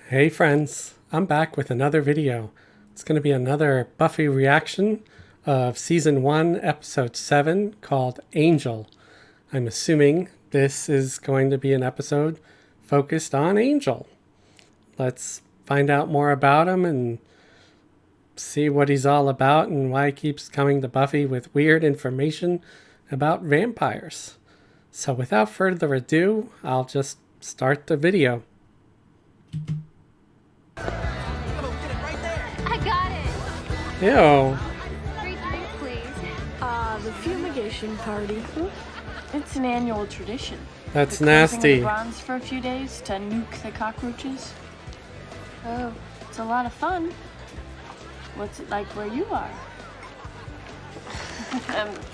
Hey friends, I'm back with another video. It's going to be another Buffy reaction of Season 1, Episode 7, called Angel. I'm assuming this is going to be an episode focused on Angel. Let's find out more about him and see what he's all about and why he keeps coming to Buffy with weird information about vampires. So without further ado, I'll just start the video. I got it. Ew. Free drink, please. The fumigation party. It's an annual tradition. That's The cleansing of the nasty. bronze for a few days to nuke the cockroaches. Oh, it's a lot of fun. What's it like where you are?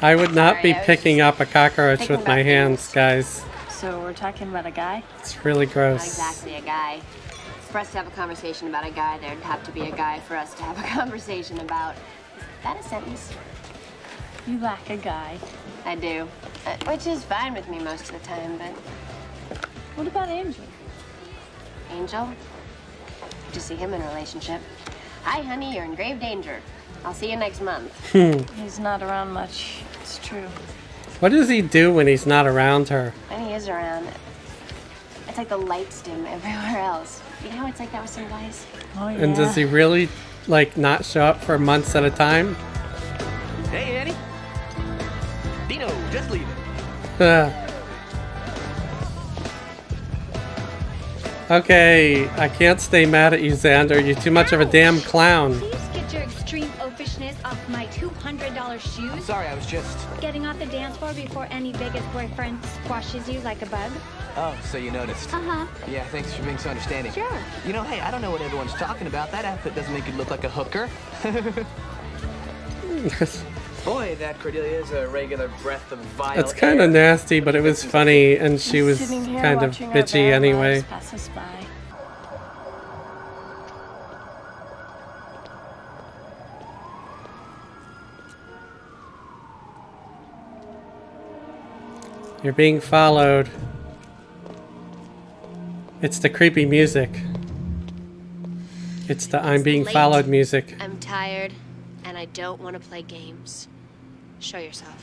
I would not Sorry, be I was picking up a cockroach thinking with my about hands, things. guys. So we're talking about a guy? It's really Not gross. exactly a guy. For us to have a conversation about a guy, there'd have to be a guy for us to have a conversation about. Is that a sentence? You lack a guy. I do. Which is fine with me most of the time, but What about Angel? Angel? To see him in a relationship. Hi, honey, you're in grave danger. I'll see you next month. He's not around much. It's true. What does he do when he's not around her? When he is around, it's like the lights dim everywhere else. You know how it's like that with some guys? Oh, yeah. And does he really, like, not show up for months at a time? Hey, Annie. Dino, just leaving. Okay, I can't stay mad at you, Xander. You're too much of a damn clown. Please get your extreme oafishness off my $200 shoes. Sorry, I was just... Getting off the dance floor before any Vegas boyfriend squashes you like a bug. Oh, so you noticed. Uh-huh. Yeah, thanks for being so understanding. Sure. You know, hey, I don't know what everyone's talking about. That outfit doesn't make you look like a hooker. Boy, that Cordelia is a regular breath of vile It's kind of air. nasty, but it was funny, and she was Sitting here kind of watching our bitchy bad anyway. lives pass us by. You're being followed. It's the creepy music. It's the I'm being late. followed music. I'm tired, and I don't want to play games. Show yourself.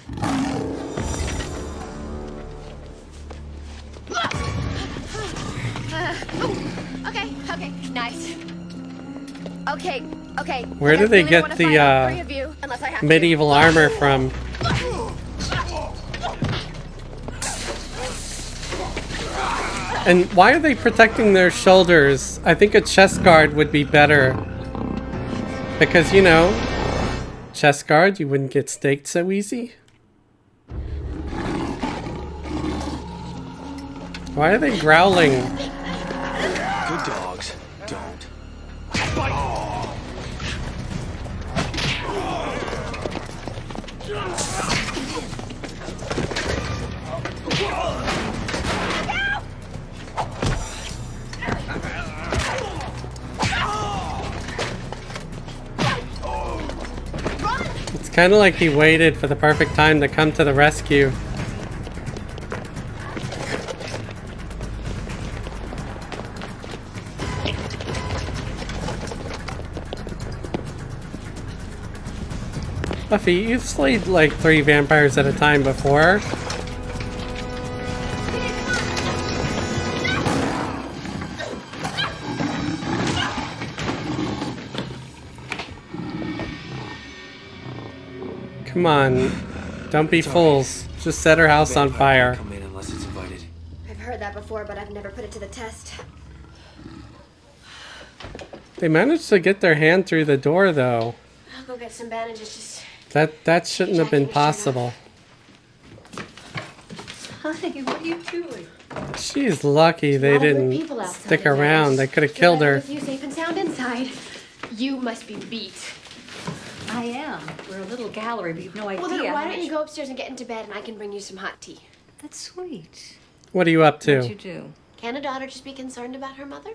Okay, nice. Okay. Where do I they really get wanna the, fight all three of you, unless I have to. Medieval armor from? And why are they protecting their shoulders? I think a chest guard would be better. Because, you know, chest guard, you wouldn't get staked so easy. Why are they growling? Good dogs don't bite. It's kind of like he waited for the perfect time to come to the rescue. Buffy, you've slayed like 3 vampires at a time before. Come on, don't be fools. Just set her house on fire. Come in unless it's invited. I've heard that before, but I've never put it to the test. They managed to get their hand through the door, though. I'll go get some bandages. Just That shouldn't have been possible. Honey, what are you doing? She's lucky they didn't stick around. They could have killed her. With you safe and sound inside. You must be beat. I am. We're a little gallery, but you've no idea. Well, then why how don't you much- go upstairs and get into bed, and I can bring you some hot tea. That's sweet. What are you up What'd you to? do? Can a daughter just be concerned about her mother?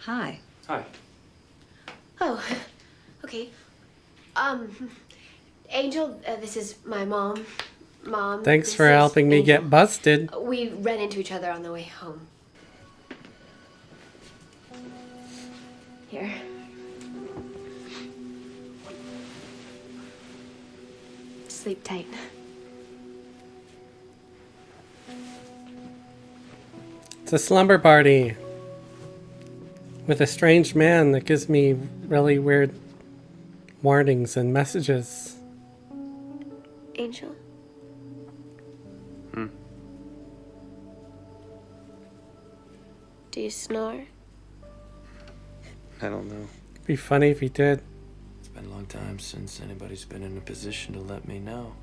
Hi. Hi. Oh, okay. Angel, this is my mom. Mom. Thanks this for is helping me Angel. get busted. We ran into each other on the way home. Here. Sleep tight. It's a slumber party with a strange man that gives me really weird warnings and messages. Angel? Do you snore? I don't know. It'd be funny if he did. It's been a long time since anybody's been in a position to let me know.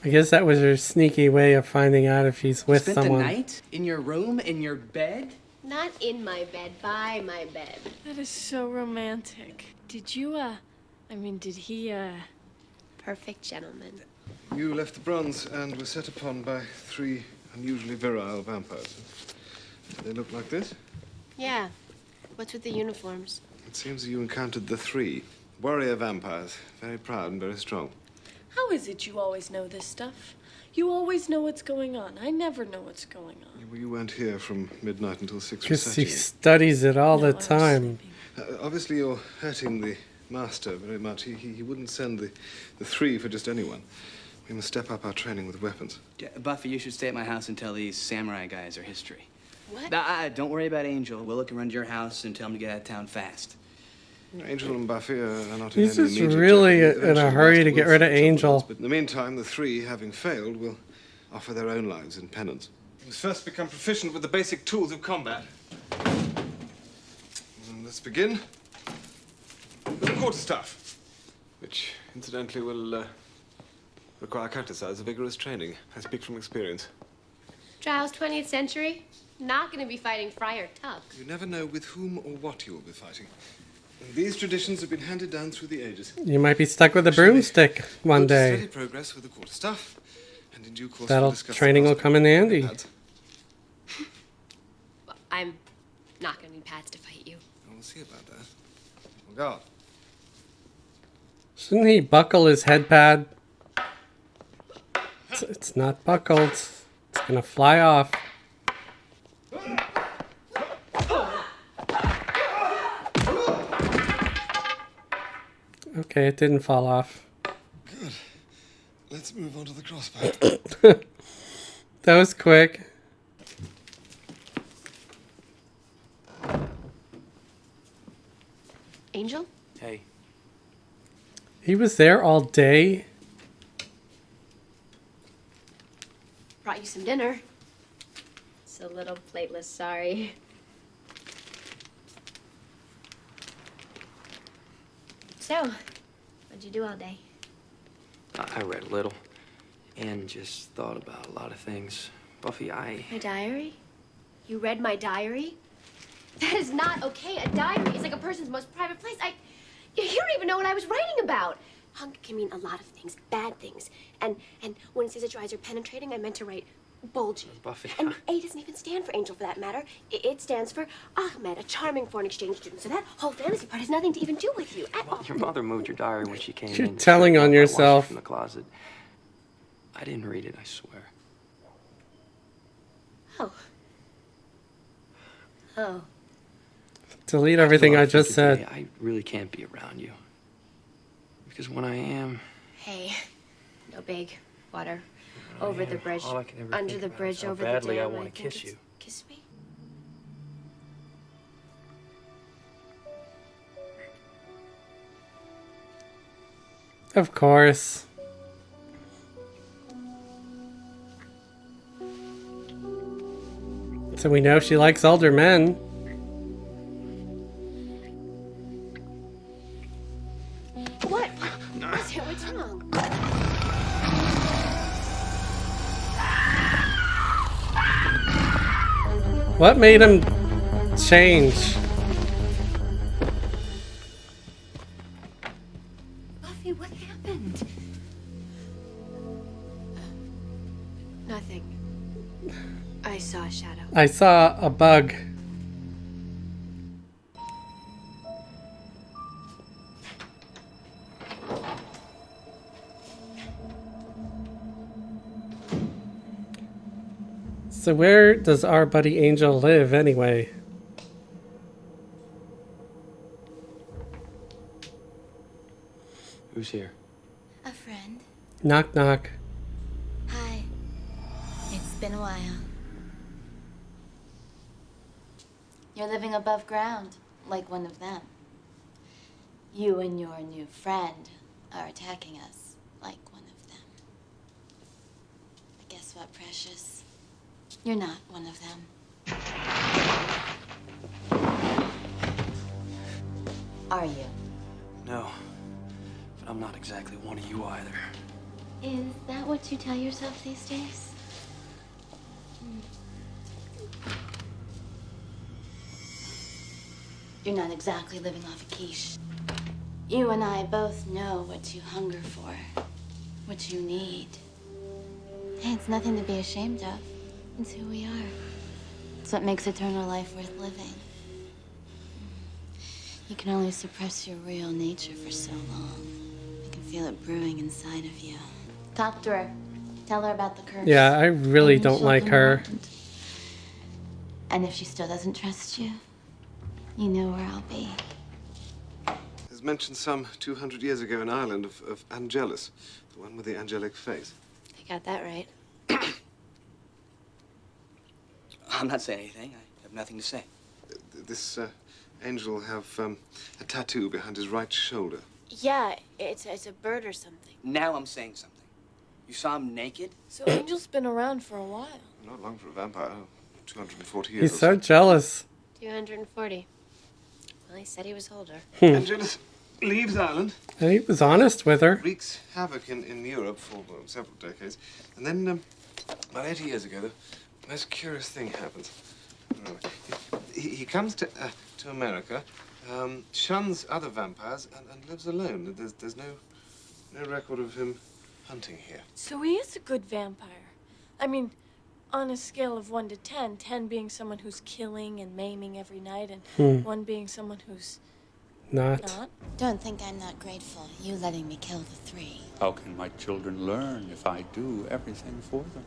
I guess that was her sneaky way of finding out if he's with Spent someone. the night in your room, in your bed? Not in my bed, by my bed. That is so romantic. Did you, did he, Perfect gentleman. You left the bronze and were set upon by 3 unusually virile vampires. They look like this? Yeah. What's with the uniforms? It seems that you encountered the 3 warrior vampires, very proud and very strong. How is it you always know this stuff? You always know what's going on. I never know what's going on. Well, you weren't here from midnight until 6 Because he researching. studies it all No, I the was time. sleeping. Obviously, you're hurting the master very much. He wouldn't send the 3 for just anyone. We must step up our training with weapons. Buffy, you should stay at my house and tell these samurai guys their history. What? Don't worry about Angel. We'll look around your house and tell him to get out of town fast. Angel and Buffy are not in He's any just immediate really jeopardy. in a Eventually, hurry Master to will get rid of send someone Angel. else, But in the meantime, the 3, having failed, will offer their own lives in penance. You must first become proficient with the basic tools of combat. And let's begin with the quarterstaff, which incidentally will require countersize of vigorous training. I speak from experience. Trials 20th century? Not gonna be fighting Friar Tuck. You never know with whom or what you will be fighting. And these traditions have been handed down through the ages. You might be stuck with a broomstick one Good day. Steady progress with the quarterstaff, and in due course That'll we'll discuss the training will come in handy. pads. Well, I'm not gonna need pads to fight you. We'll see about that. On guard. Shouldn't he buckle his head pad? It's not buckled. It's gonna fly off. Okay, it didn't fall off. Good. Let's move on to the crossbow. That was quick. Angel? Hey, He was there all day. Brought you some dinner. It's a little plateless, sorry. So, what'd you do all day? I read a little and just thought about a lot of things. Buffy, My diary? You read my diary? That is not okay. A diary is like a person's most private place. You don't even know what I was writing about. Hunk can mean a lot of things, bad things. And when it says that your eyes are penetrating, I meant to write bulgy. Buffy, And A doesn't even stand for angel for that matter. It stands for Ahmed, a charming foreign exchange student. So that whole fantasy part has nothing to even do with you at all. your mother moved your diary when she came You're in. telling on I watched it yourself. from the closet. I didn't read it, I swear. Oh. Oh. Delete everything I Well, just thinking said. today, I really can't be around you. Because when I am, Hey, no big water. Over the bridge, all I can ever under think the about bridge, is how over the badly I dam. wanna think kiss it's- you. Kiss me? Of course. So we know she likes older men. What? What's wrong? What made him change? Buffy, what happened? Nothing. I saw a shadow. I saw a bug. So where does our buddy Angel live anyway? Who's here? A friend. Knock knock. Hi. It's been a while. You're living above ground, like one of them. You and your new friend are attacking us, like one of them. But guess what, Precious? You're not one of them. Are you? No. But I'm not exactly one of you either. Is that what you tell yourself these days? You're not exactly living off a quiche. You and I both know what you hunger for, what you need. Hey, it's nothing to be ashamed of. It's who we are. It's what makes eternal life worth living. You can only suppress your real nature for so long. You can feel it brewing inside of you. Talk to her. Tell her about the curse. Yeah, I really Maybe don't she'll like come her. around. And if she still doesn't trust you, you know where I'll be. There's mentioned some 200 years ago in Ireland of Angelus, the one with the angelic face. I got that right. I'm not saying anything. I have nothing to say. This angel have a tattoo behind his right shoulder. Yeah, it's a bird or something. Now I'm saying something. You saw him naked? So Angel's been around for a while. Not long for a vampire. 240 years. He's or so jealous. 240. Well, he said he was older. Angelus leaves Ireland, And he was honest with her. wreaks havoc in Europe for several decades, and then about 80 years ago, the most curious thing happens. He comes to America, shuns other vampires, and lives alone. There's no record of him hunting here. So he is a good vampire. I mean, on a scale of 1 to 10, 10 being someone who's killing and maiming every night, and 1 being someone who's Not. not. Don't think I'm not grateful. You letting me kill the 3. How can my children learn if I do everything for them?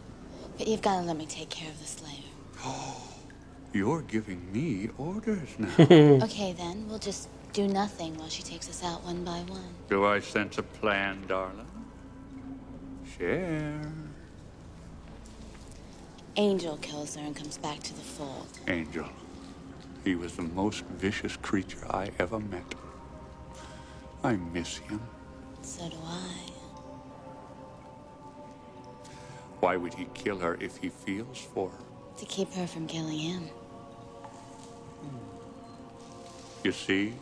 But you've got to let me take care of the Slayer. You're giving me orders now. Okay, then. We'll just do nothing while she takes us out one by one. Do I sense a plan, darling? Share. Angel kills her and comes back to the fold. Angel. He was the most vicious creature I ever met. I miss him. So do I. Why would he kill her if he feels for her? To keep her from killing him. You see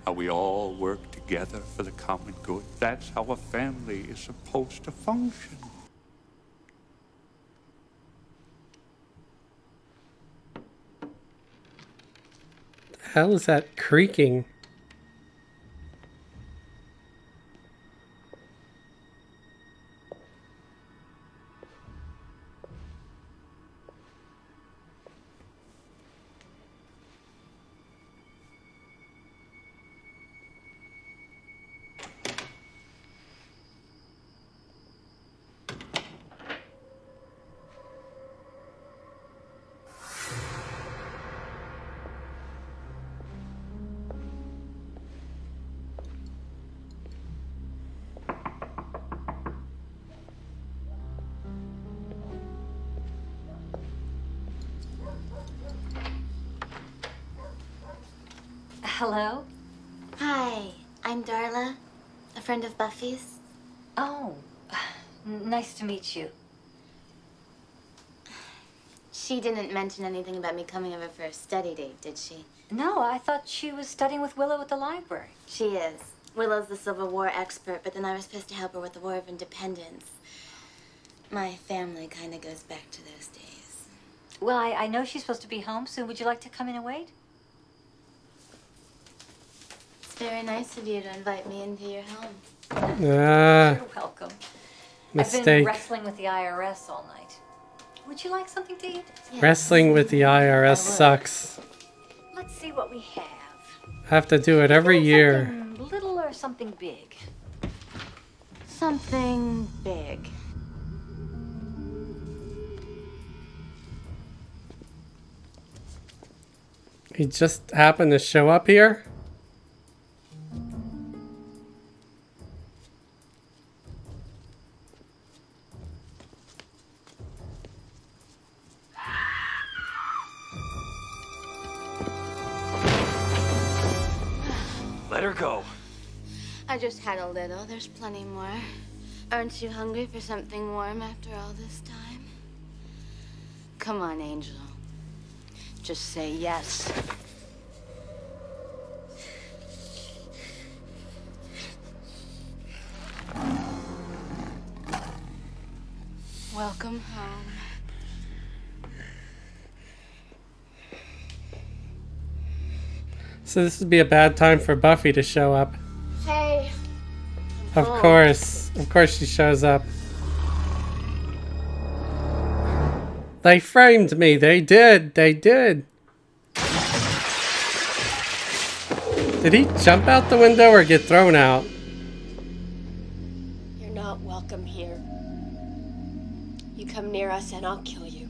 how we all work together for the common good? That's how a family is supposed to function. The hell is that creaking? Hello? Hi, I'm Darla, a friend of Buffy's. Oh, nice to meet you. She didn't mention anything about me coming over for a study date, did she? No, I thought she was studying with Willow at the library. She is. Willow's the Civil War expert, but then I was supposed to help her with the War of Independence. My family kind of goes back to those days. Well, I know she's supposed to be home soon. Would you like to come in and wait? It's very nice of you to invite me into your home. Ah, You're welcome. I've been mistake. wrestling with the IRS all night. Would you like something to eat? Wrestling with the IRS sucks. Let's see what we have. I have to do it every year. Something little or something big? Something big. He just happened to show up here? Let her go. I just had a little. There's plenty more. Aren't you hungry for something warm after all this time? Come on, Angel. Just say yes. Welcome home. So this would be a bad time for Buffy to show up. Hey. Of course she shows up. They framed me. They did. Did he jump out the window or get thrown out? You're not welcome here. You come near us and I'll kill you.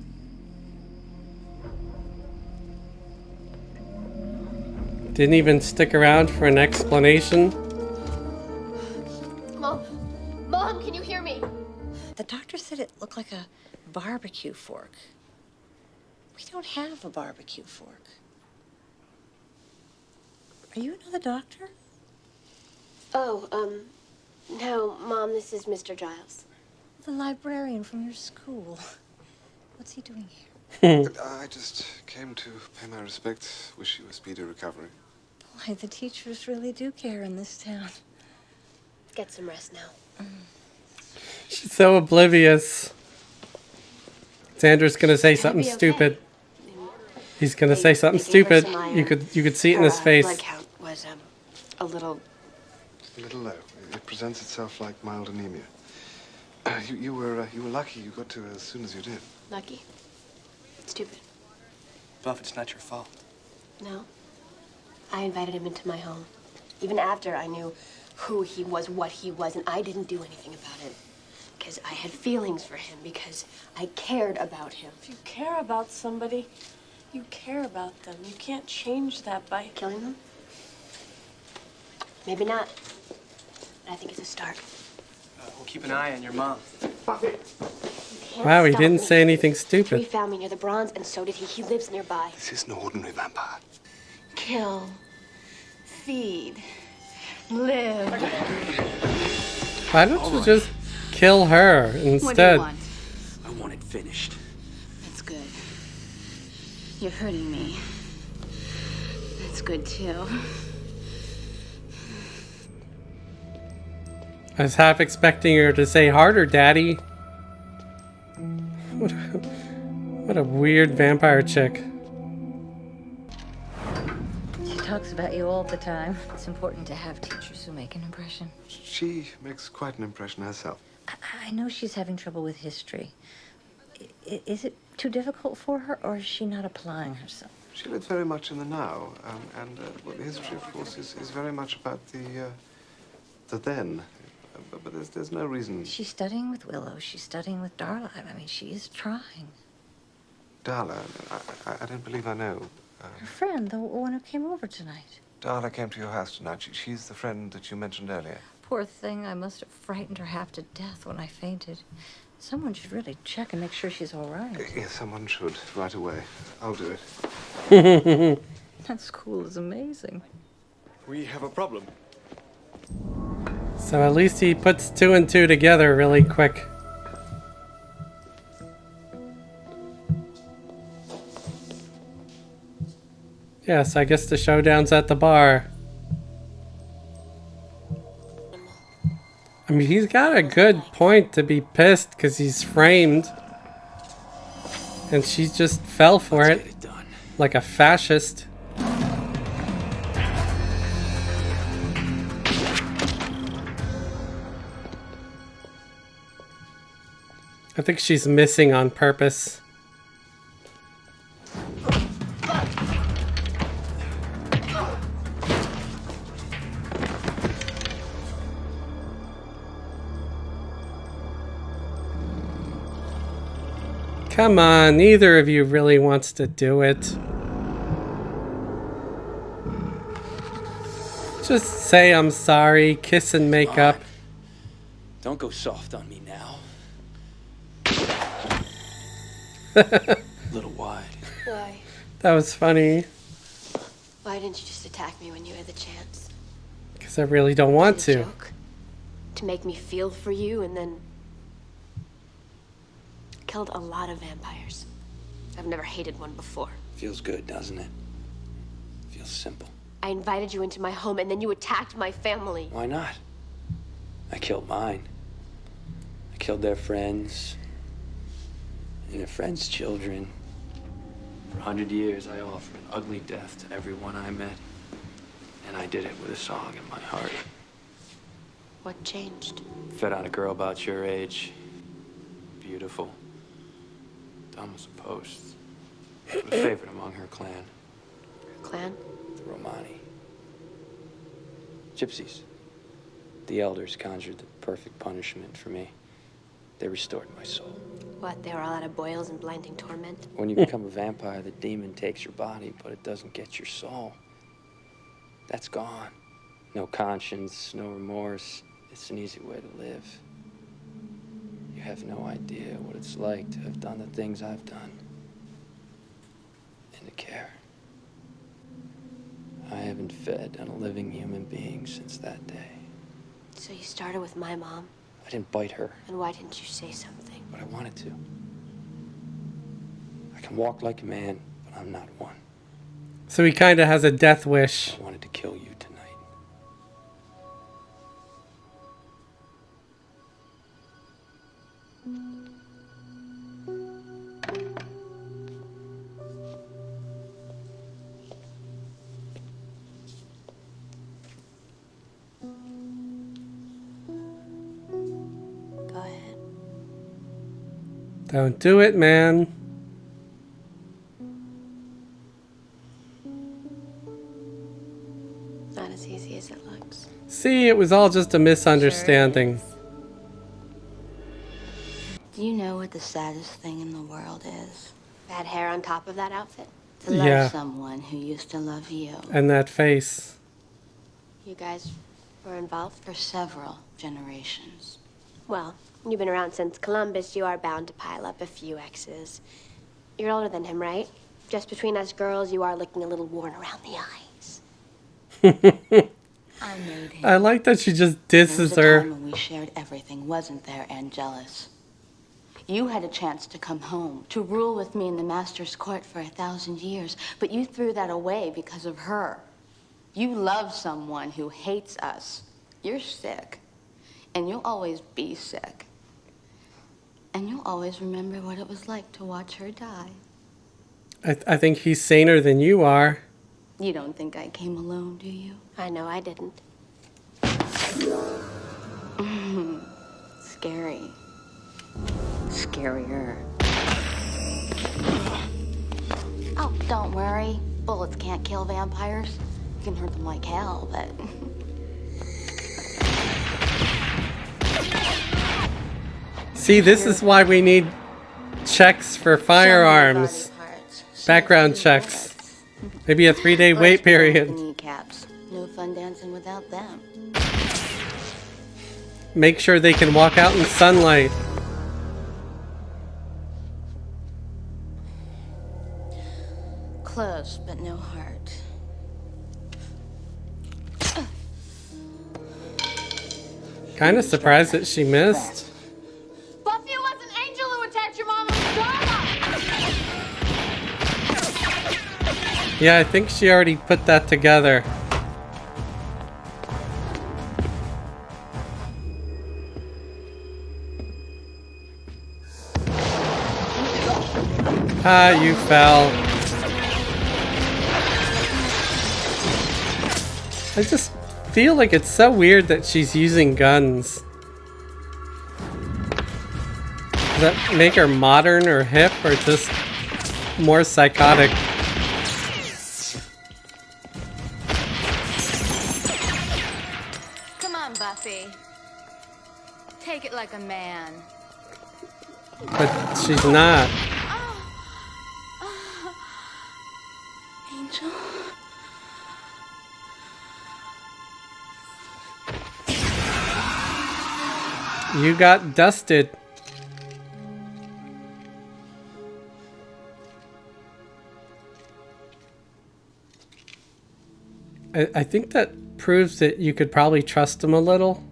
Didn't even stick around for an explanation. Mom, can you hear me? The doctor said it looked like a barbecue fork. We don't have a barbecue fork. Are you another doctor? Oh, no, Mom, this is Mr. Giles. The librarian from your school. What's he doing here? I just came to pay my respects. Wish you a speedy recovery. Boy, the teachers really do care in this town. Get some rest now. She's so oblivious. Xander's gonna say something be okay. stupid. He's gonna say something they gave her stupid. some iron. You could see it in his face. Blood count was, a little... A little low. It presents itself like mild anemia. You were lucky you got to her as soon as you did. Lucky? Stupid. Buff, it's not your fault. No. I invited him into my home. Even after I knew who he was, what he was, and I didn't do anything about it. Because I had feelings for him, because I cared about him. If you care about somebody, you care about them. You can't change that by Killing them? Maybe not. But I think it's a start. We'll keep an eye on your mom. Wow, he didn't say anything He stupid. found me near the bronze, and so did he. He lives nearby. This is no ordinary vampire. Kill. Feed. Live. Why don't you just kill her What do you instead? want? I want it finished. That's good. You're hurting me. That's good, too. I was half expecting her to say harder, Daddy. What a weird vampire chick. She talks about you all the time. It's important to have teachers who make an impression. She makes quite an impression herself. I know she's having trouble with history. Is it too difficult for her, or is she not applying herself? She lives very much in the now, and well, history, of course, is very much about the then. But there's no reason. She's studying with Willow. She's studying with Darla. I mean, she is trying. Darla, I don't believe I know. Her friend, the one who came over tonight. Darla came to your house tonight. She's the friend that you mentioned earlier. Poor thing, I must have frightened her half to death when I fainted. Someone should really check and make sure she's all right. Yes, someone should, right away. I'll do it. That school is amazing. We have a problem. So at least he puts 2 and 2 together really quick. Yes, I guess the showdown's at the bar. I mean, he's got a good point to be pissed because he's framed. And she just fell for Let's it. get it done. Like a fascist. I think she's missing on purpose. Come on, neither of you really wants to do it. Just say I'm sorry, kiss and make up. Don't go soft on me now. Little wide. Why? That was funny. Why didn't you just attack me when you had the chance? Because I really don't want Was it a to. joke? To make me feel for you and then... Killed a lot of vampires. I've never hated one before. Feels good, doesn't it? Feels simple. I invited you into my home and then you attacked my family. Why not? I killed mine. I killed their friends. And their friends' children. For 100 years, I offered an ugly death to everyone I met. And I did it with a song in my heart. What changed? Fed on a girl about your age. Beautiful. Dumb as a post. But a favorite among her clan. Her clan? The Romani. Gypsies. The elders conjured the perfect punishment for me. They restored my soul. What, they were all out of boils and blinding torment? When you become a vampire, the demon takes your body, but it doesn't get your soul. That's gone. No conscience, no remorse. It's an easy way to live. You have no idea what it's like to have done the things I've done. And to care. I haven't fed on a living human being since that day. So you started with my mom? I didn't bite her. And why didn't you say something? But I wanted to. I can walk like a man, but I'm not one. So he kind of has a death wish. I wanted to kill you tonight. Go ahead. Don't do it, man. Not as easy as it looks. See, it was all just a misunderstanding. Do you know what the saddest thing in the world is? Bad hair on top of that outfit? To love Yeah. someone who used to love you. And that face. You guys were involved? For several generations. Well, you've been around since Columbus. You are bound to pile up a few exes. You're older than him, right? Just between us girls, you are looking a little worn around the eyes. I made him. I like that she just There disses was a her. time when we shared everything, wasn't there, Angelus? You had a chance to come home, to rule with me in the Master's court for 1,000 years, but you threw that away because of her. You love someone who hates us. You're sick, and you'll always be sick. And you'll always remember what it was like to watch her die. I think he's saner than you are. You don't think I came alone, do you? I know I didn't. Scary. Scarier. Oh, don't worry. Bullets can't kill vampires. You can hurt them like hell, but... See, this is why we need checks for firearms. Background checks. Maybe a 3-day wait period. Kneecaps. No fun dancing without them. Make sure they can walk out in sunlight. Close, but no heart. Kind of surprised that she missed. Buffy was an angel who attacked your mom with drama! Yeah, I think she already put that together. Ah, you fell. I just feel like it's so weird that she's using guns. Does that make her modern or hip or just more psychotic? Come on, Buffy. Take it like a man. But she's not. Angel. You got dusted. I think that proves that you could probably trust him a little.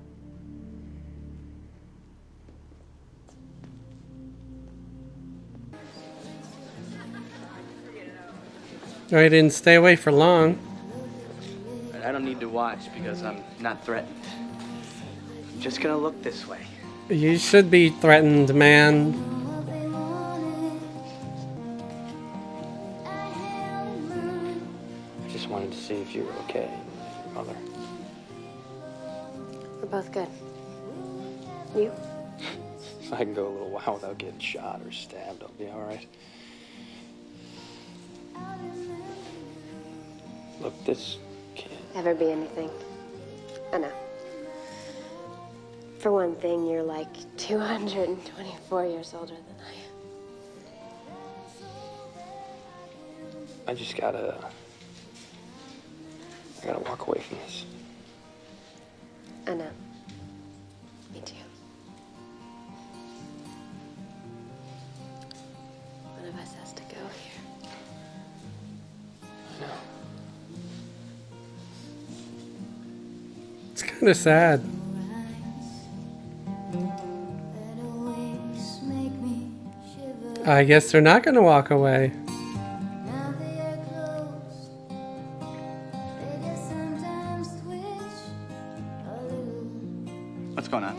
I didn't stay away for long. I don't need to watch because I'm not threatened. I'm just gonna look this way. You should be threatened, man. I just wanted to see if you were okay, your mother. We're both good. You? If I can go a little while without getting shot or stabbed, I'll be all right. Look, this can't Ever be anything. I know. For one thing, you're like 224 years older than I am. I gotta walk away from this. I know. Me too. One of us has to go here. I know. It's kind of sad. I guess they're not going to walk away. What's going on?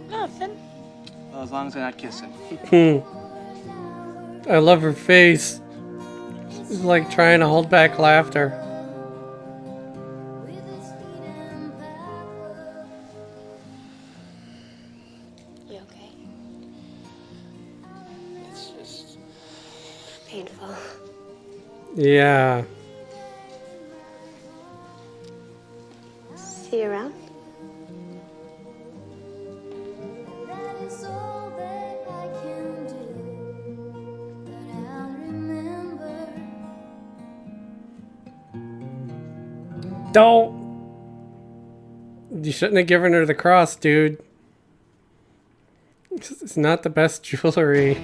Nothing. Well, as long as they're not kissing. I love her face. She's like trying to hold back laughter. You okay? It's just... Painful. Yeah. See you around? Don't. You shouldn't have given her the cross, dude. It's not the best jewelry.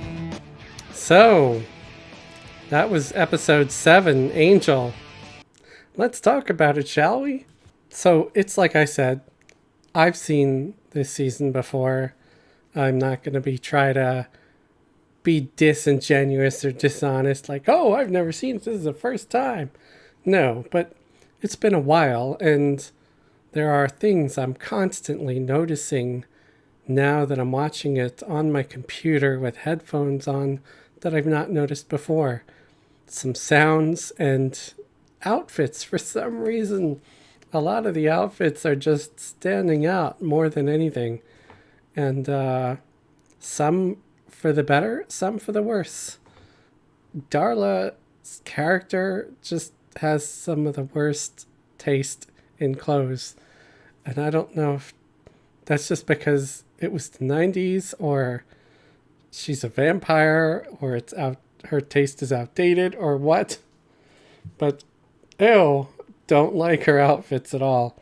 So, that was episode 7, Angel. Let's talk about it, shall we? So, it's like I said, I've seen this season before. I'm not going to try to be disingenuous or dishonest, like, oh, I've never seen it. This is the first time. No, but it's been a while, and there are things I'm constantly noticing now that I'm watching it on my computer with headphones on that I've not noticed before. Some sounds and outfits. For some reason, a lot of the outfits are just standing out more than anything. And some for the better, some for the worse. Darla's character just has some of the worst taste in clothes. And I don't know if that's just because it was the 90s, or she's a vampire, or it's out, her taste is outdated, or what. But ew, don't like her outfits at all.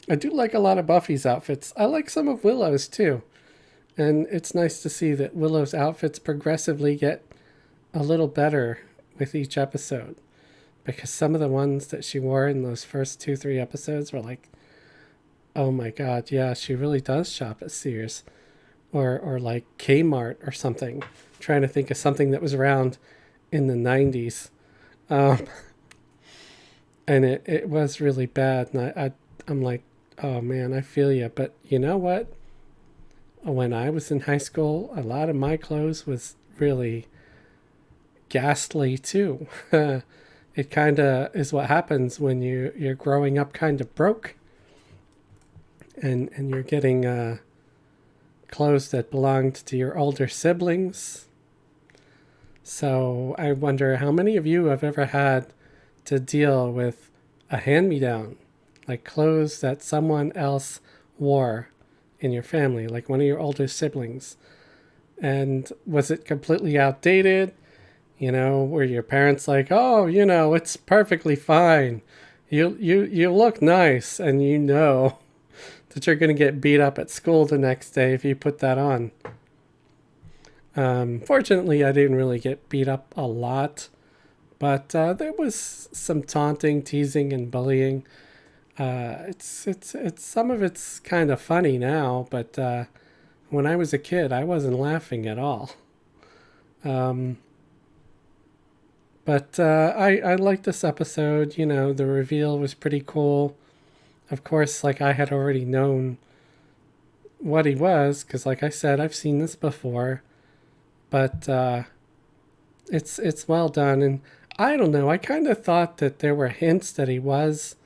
I do like a lot of Buffy's outfits. I like some of Willow's too. And it's nice to see that Willow's outfits progressively get a little better with each episode. Because some of the ones that she wore in those first 2-3 episodes were like, oh my god, yeah, she really does shop at Sears. Or like Kmart or something. Trying to think of something that was around in the 90s. And it was really bad. And I'm like, oh man, I feel you. But you know what? When I was in high school, a lot of my clothes was really ghastly too. It kind of is what happens when you're growing up kind of broke. And you're getting clothes that belonged to your older siblings. So I wonder how many of you have ever had to deal with a hand-me-down, like clothes that someone else wore in your family, like one of your older siblings. And was it completely outdated? You know, were your parents like, oh, you know, it's perfectly fine. You look nice, and you know that you're going to get beat up at school the next day if you put that on. Fortunately, I didn't really get beat up a lot, but there was some taunting, teasing, and bullying. It's some of it's kind of funny now, but when I was a kid, I wasn't laughing at all. But I liked this episode. You know, the reveal was pretty cool. Of course, like, I had already known what he was, because like I said, I've seen this before. But it's well done. And I don't know, I kind of thought that there were hints that he was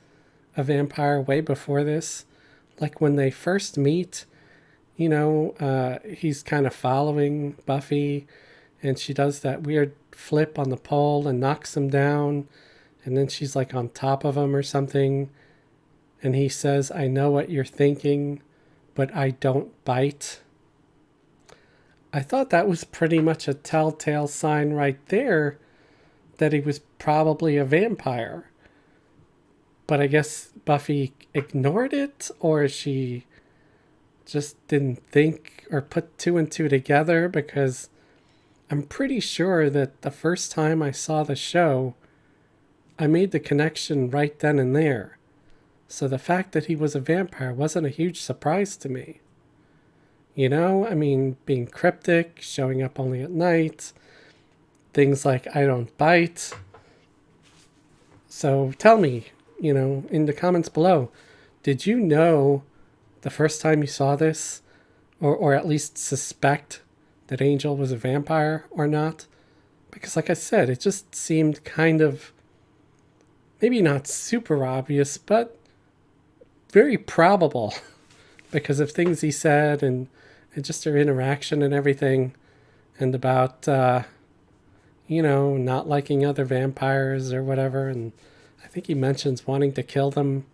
a vampire way before this. Like when they first meet, you know, he's kind of following Buffy, and she does that weird flip on the pole and knocks him down, and then she's like on top of him or something, and he says, "I know what you're thinking, but I don't bite." I thought that was pretty much a telltale sign right there that he was probably a vampire. But I guess Buffy ignored it, or she just didn't think or put two and two together, because I'm pretty sure that the first time I saw the show, I made the connection right then and there. So the fact that he was a vampire wasn't a huge surprise to me. You know, I mean, being cryptic, showing up only at night, things like "I don't bite." So tell me, you know, in the comments below, did you know the first time you saw this, or at least suspect that Angel was a vampire or not? Because like I said, it just seemed kind of, maybe not super obvious, but very probable because of things he said and just their interaction and everything, and about, you know, not liking other vampires or whatever. And I think he mentions wanting to kill them,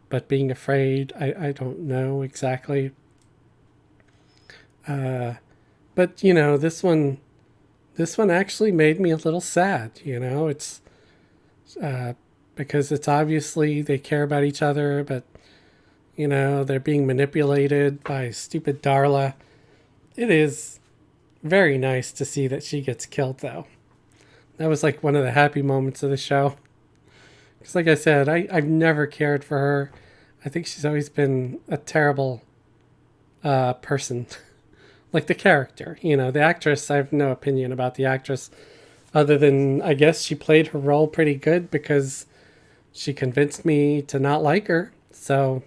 but being afraid. I don't know exactly. But, you know, this one actually made me a little sad, you know. It's because it's obviously they care about each other, but, you know, they're being manipulated by stupid Darla. It is very nice to see that she gets killed, though. That was like one of the happy moments of the show. Because like I said, I've never cared for her. I think she's always been a terrible person. Like the character, you know, the actress, I have no opinion about the actress. Other than, I guess she played her role pretty good because she convinced me to not like her. So,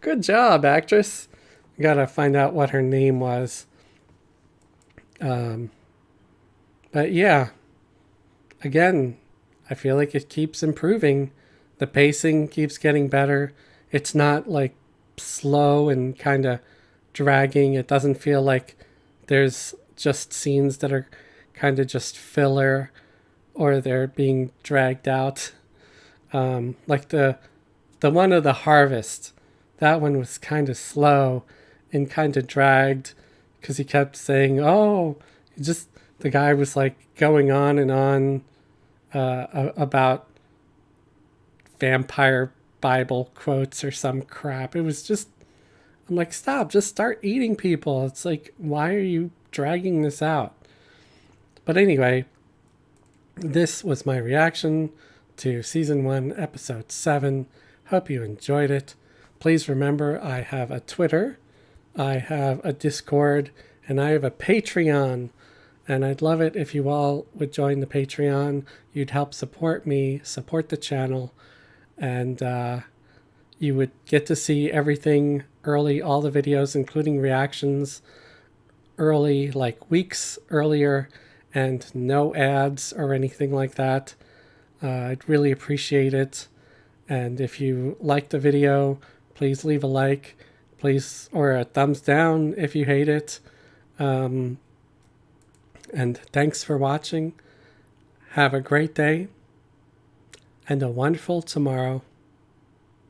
good job, actress. Gotta find out what her name was. But yeah, again, I feel like it keeps improving. The pacing keeps getting better. It's not like slow and kind of dragging. It doesn't feel like there's just scenes that are kind of just filler or they're being dragged out. Like the one of the harvest, that one was kind of slow and kind of dragged because he kept saying, "Oh," the guy was like going on and on about vampire Bible quotes or some crap. It was just, I'm like, stop, just start eating people. It's like, why are you dragging this out? But anyway, this was my reaction to Season 1, Episode 7. Hope you enjoyed it. Please remember, I have a Twitter, I have a Discord, and I have a Patreon. And I'd love it if you all would join the Patreon. You'd help support me, support the channel, and you would get to see everything early, all the videos, including reactions, early, like weeks earlier, and no ads or anything like that. I'd really appreciate it. And if you like the video, please leave a like, please, or a thumbs down if you hate it. And thanks for watching. Have a great day and a wonderful tomorrow.